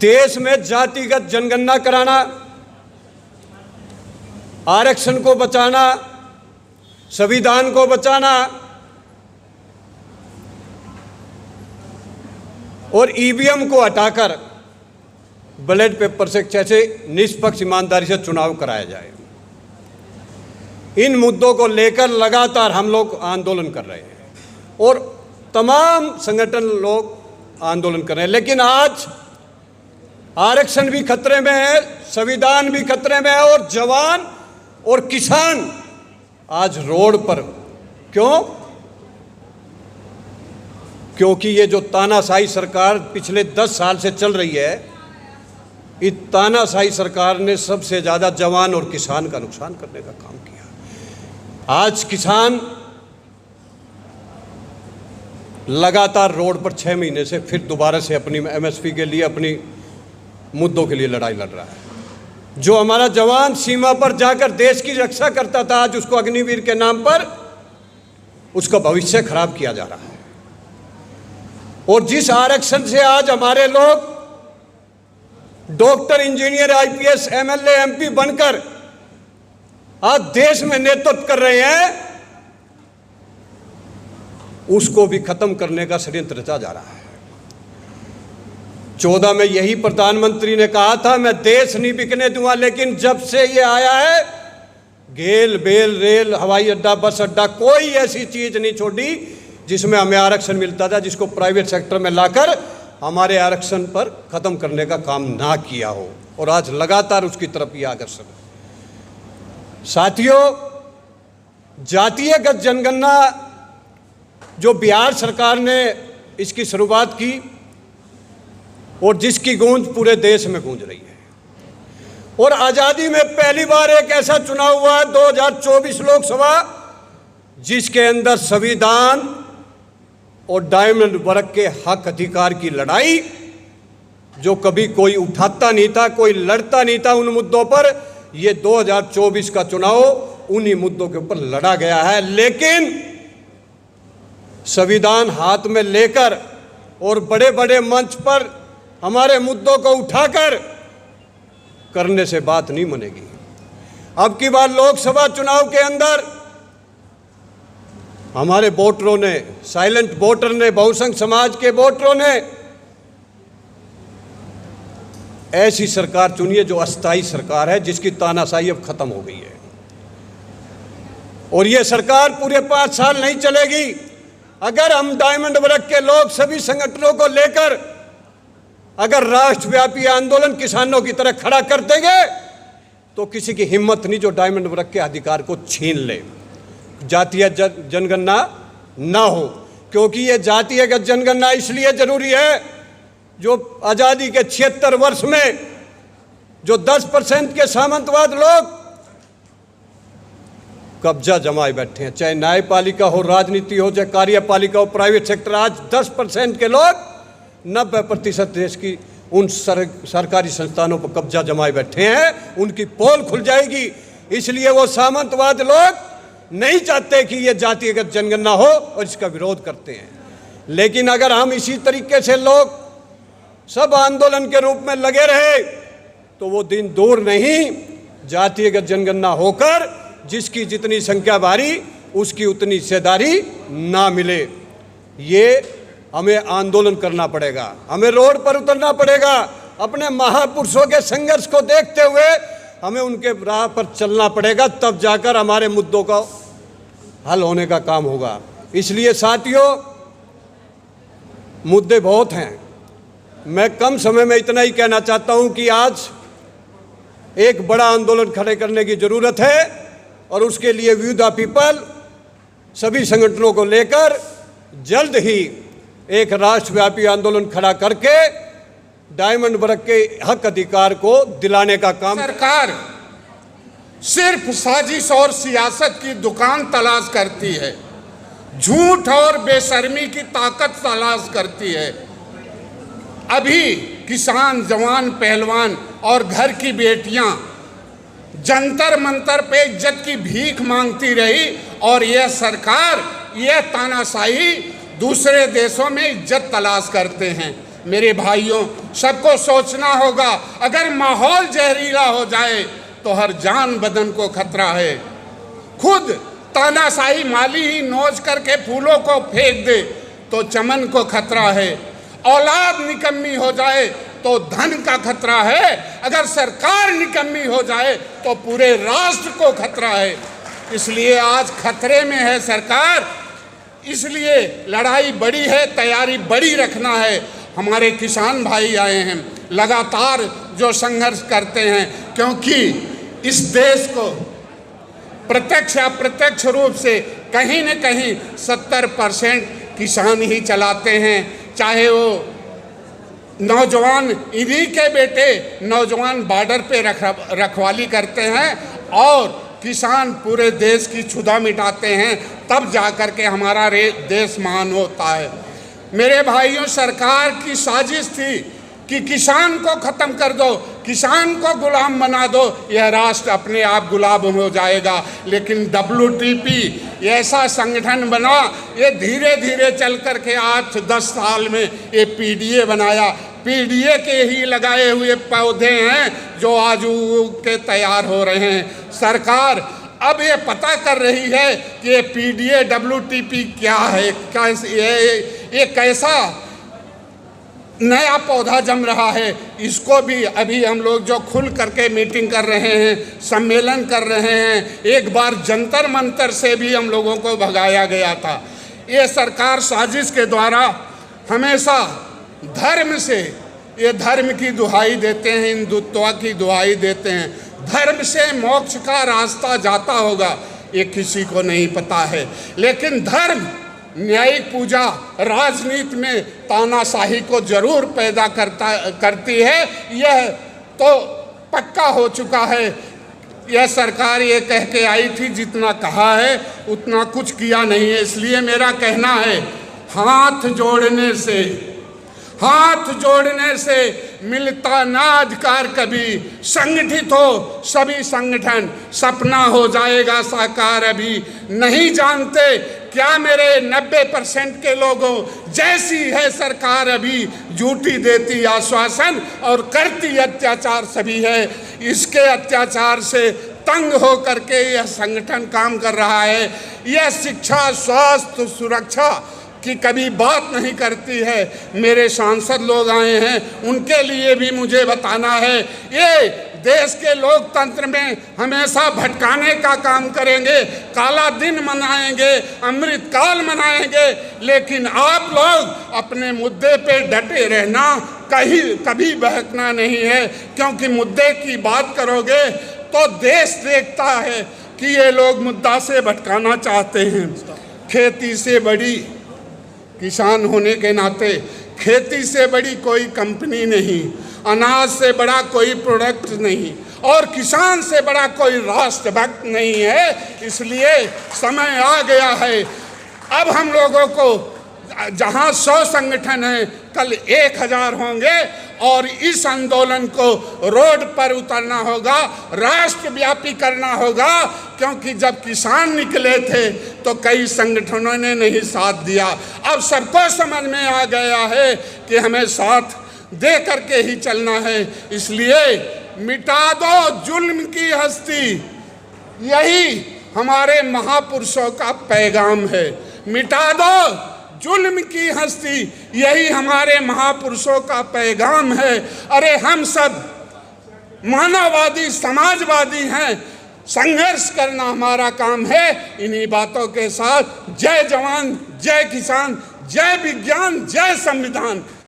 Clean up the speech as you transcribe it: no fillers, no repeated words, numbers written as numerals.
देश में जातिगत जनगणना कराना, आरक्षण को बचाना, संविधान को बचाना और ईवीएम को हटाकर बैलेट पेपर से कैसे निष्पक्ष ईमानदारी से चुनाव कराया जाए, इन मुद्दों को लेकर लगातार हम लोग आंदोलन कर रहे हैं और तमाम संगठन लोग आंदोलन कर रहे हैं। लेकिन आज आरक्षण भी खतरे में है, संविधान भी खतरे में है और जवान और किसान आज रोड पर। क्यों? क्योंकि ये जो तानाशाही सरकार पिछले 10 साल से चल रही है, इस तानाशाही सरकार ने सबसे ज़्यादा जवान और किसान का नुकसान करने का काम किया। आज किसान लगातार रोड पर 6 महीने से फिर दोबारा से अपनी एमएसपी के लिए, अपनी मुद्दों के लिए लड़ाई लड़ रहा है। जो हमारा जवान सीमा पर जाकर देश की रक्षा करता था, आज उसको अग्निवीर के नाम पर उसका भविष्य खराब किया जा रहा है। और जिस आरक्षण से आज हमारे लोग doctor, engineer, IPS, MLA, MP बनकर आज देश में नेतृत्व कर रहे हैं, उसको भी खत्म करने का षड्यंत्र रचा जा रहा है। 14 में यही प्रधानमंत्री ने कहा था, मैं देश नहीं बिकने दूंगा। लेकिन जब से ये आया है, गेल, बेल, रेल, हवाई अड्डा, बस अड्डा, कोई ऐसी चीज नहीं छोड़ी जिसमें हमें आरक्षण मिलता था, जिसको प्राइवेट सेक्टर में लाकर हमारे आरक्षण पर खत्म करने का काम ना किया हो। और आज लगातार उसकी तरफ ही आकर्षण है। साथियों, जातीयगत जनगणना जो बिहार सरकार ने इसकी शुरुआत की और जिसकी गूंज पूरे देश में गूंज रही है, और आज़ादी में पहली बार एक ऐसा चुनाव हुआ 2024 लोकसभा जिसके अंदर संविधान और डायमंड वर्ग के हक अधिकार की लड़ाई, जो कभी कोई उठाता नहीं था, कोई लड़ता नहीं था उन मुद्दों पर, ये 2024 का चुनाव उन्हीं मुद्दों के ऊपर लड़ा गया है। लेकिन संविधान हाथ में लेकर और बड़े बड़े मंच पर हमारे मुद्दों को उठाकर करने से बात नहीं बनेगी। अब की बार लोकसभा चुनाव के अंदर हमारे वोटरों ने, साइलेंट वोटर ने, बहुसंख्यक समाज के वोटरों ने ऐसी सरकार चुनी है जो अस्थायी सरकार है, जिसकी तानाशाही अब खत्म हो गई है। और ये सरकार पूरे 5 साल नहीं चलेगी। अगर हम डायमंड वर्ग के लोग सभी संगठनों को लेकर अगर राष्ट्रव्यापी आंदोलन किसानों की तरह खड़ा कर देंगे, तो किसी की हिम्मत नहीं जो डायमंड वर्ग के अधिकार को छीन ले, जातीय जनगणना ना हो। क्योंकि ये जातीयगत जनगणना इसलिए जरूरी है, जो आज़ादी के 76 वर्ष में जो 10% के सामंतवाद लोग कब्जा जमाए बैठे हैं, चाहे न्यायपालिका हो, राजनीति हो, चाहे कार्यपालिका हो, प्राइवेट सेक्टर, आज 10% के लोग 90% देश की उन सरकारी संस्थानों पर कब्जा जमाए बैठे हैं। उनकी पोल खुल जाएगी। इसलिए वो सामंतवाद लोग नहीं चाहते कि ये जातीयगत जनगणना हो और इसका विरोध करते हैं। लेकिन अगर हम इसी तरीके से लोग सब आंदोलन के रूप में लगे रहे, तो वो दिन दूर नहीं, जातीयगत जनगणना होकर जिसकी जितनी संख्या भारी उसकी उतनी हिस्सेदारी ना मिले। ये हमें आंदोलन करना पड़ेगा, हमें रोड पर उतरना पड़ेगा। अपने महापुरुषों के संघर्ष को देखते हुए हमें उनके राह पर चलना पड़ेगा, तब जाकर हमारे मुद्दों का हल होने का काम होगा। इसलिए साथियों, मुद्दे बहुत हैं। मैं कम समय में इतना ही कहना चाहता हूं कि आज एक बड़ा आंदोलन खड़े करने की जरूरत है और उसके लिए वी द पीपल सभी संगठनों को लेकर जल्द ही एक राष्ट्रव्यापी आंदोलन खड़ा करके डायमंड वर्ग के हक अधिकार को दिलाने का काम। सरकार सिर्फ साजिश और सियासत की दुकान तलाश करती है, झूठ और बेशर्मी की ताकत तलाश करती है। अभी किसान, जवान, पहलवान और घर की बेटियां जंतर मंतर पे इज्जत की भीख मांगती रही, और यह सरकार, यह तानाशाही दूसरे देशों में इज्जत तलाश करते हैं। मेरे भाइयों, सबको सोचना होगा, अगर माहौल जहरीला हो जाए तो हर जान बदन को खतरा है। खुद तानाशाही माली ही नोच करके फूलों को फेंक दे तो चमन को खतरा है। औलाद निकम्मी हो जाए तो धन का खतरा है। अगर सरकार निकम्मी हो जाए तो पूरे राष्ट्र को खतरा है। इसलिए आज खतरे में है सरकार, इसलिए लड़ाई बड़ी है, तैयारी बड़ी रखना है। हमारे किसान भाई आए हैं, लगातार जो संघर्ष करते हैं, क्योंकि इस देश को प्रत्यक्ष या अप्रत्यक्ष रूप से कहीं न कहीं 70% किसान ही चलाते हैं। चाहे वो नौजवान, इन्हीं के बेटे नौजवान बॉर्डर पे रखवाली करते हैं और किसान पूरे देश की क्षुधा मिटाते हैं, तब जाकर के हमारा देश महान होता है। मेरे भाइयों, सरकार की साजिश थी कि किसान को ख़त्म कर दो, किसान को गुलाम बना दो, यह राष्ट्र अपने आप गुलाम हो जाएगा। लेकिन WTP ऐसा संगठन बना, ये धीरे धीरे चल कर के 8-10 साल में ये PDA बनाया। PDA के ही लगाए हुए पौधे हैं जो आज उग के तैयार हो रहे हैं। सरकार अब ये पता कर रही है कि ये PDA WTP क्या है, ये कैसा नया पौधा जम रहा है। इसको भी अभी हम लोग जो खुल करके मीटिंग कर रहे हैं, सम्मेलन कर रहे हैं, एक बार जंतर मंतर से भी हम लोगों को भगाया गया था। ये सरकार साजिश के द्वारा हमेशा धर्म से, ये धर्म की दुहाई देते हैं, हिंदुत्व की दुहाई देते हैं। धर्म से मोक्ष का रास्ता जाता होगा ये किसी को नहीं पता है, लेकिन धर्म, न्यायिक पूजा राजनीति में तानाशाही को जरूर पैदा करती है। यह तो पक्का हो चुका है। यह सरकार ये कह के आई थी, जितना कहा है उतना कुछ किया नहीं है। इसलिए मेरा कहना है, हाथ जोड़ने से मिलता ना अधिकार कभी। संगठित हो सभी संगठन, सपना हो जाएगा साकार अभी। नहीं जानते क्या मेरे 90% के लोगों जैसी है सरकार अभी, झूठी देती आश्वासन और करती अत्याचार सभी है। इसके अत्याचार से तंग हो करके यह संगठन काम कर रहा है। यह शिक्षा, स्वास्थ्य, सुरक्षा की कभी बात नहीं करती है। मेरे सांसद लोग आए हैं, उनके लिए भी मुझे बताना है। ये देश के लोकतंत्र में हमेशा भटकाने का काम करेंगे, काला दिन मनाएंगे, अमृत काल मनाएंगे, लेकिन आप लोग अपने मुद्दे पे डटे रहना, कभी बहकना नहीं है। क्योंकि मुद्दे की बात करोगे तो देश देखता है कि ये लोग मुद्दा से भटकाना चाहते हैं। खेती से बड़ी, किसान होने के नाते खेती से बड़ी कोई कंपनी नहीं, अनाज से बड़ा कोई प्रोडक्ट नहीं, और किसान से बड़ा कोई राष्ट्रभक्त नहीं है। इसलिए समय आ गया है, अब हम लोगों को, जहां 100 संगठन हैं, कल 1000 होंगे और इस आंदोलन को रोड पर उतरना होगा, राष्ट्रव्यापी करना होगा। क्योंकि जब किसान निकले थे तो कई संगठनों ने नहीं साथ दिया। अब सबको समझ में आ गया है कि हमें साथ दे करके ही चलना है। इसलिए मिटा दो जुल्म की हस्ती, यही हमारे महापुरुषों का पैगाम है। मिटा दो जुल्म की हस्ती, यही हमारे महापुरुषों का पैगाम है। अरे हम सब मानववादी, समाजवादी हैं, संघर्ष करना हमारा काम है। इन्हीं बातों के साथ जय जवान, जय किसान, जय विज्ञान, जय संविधान।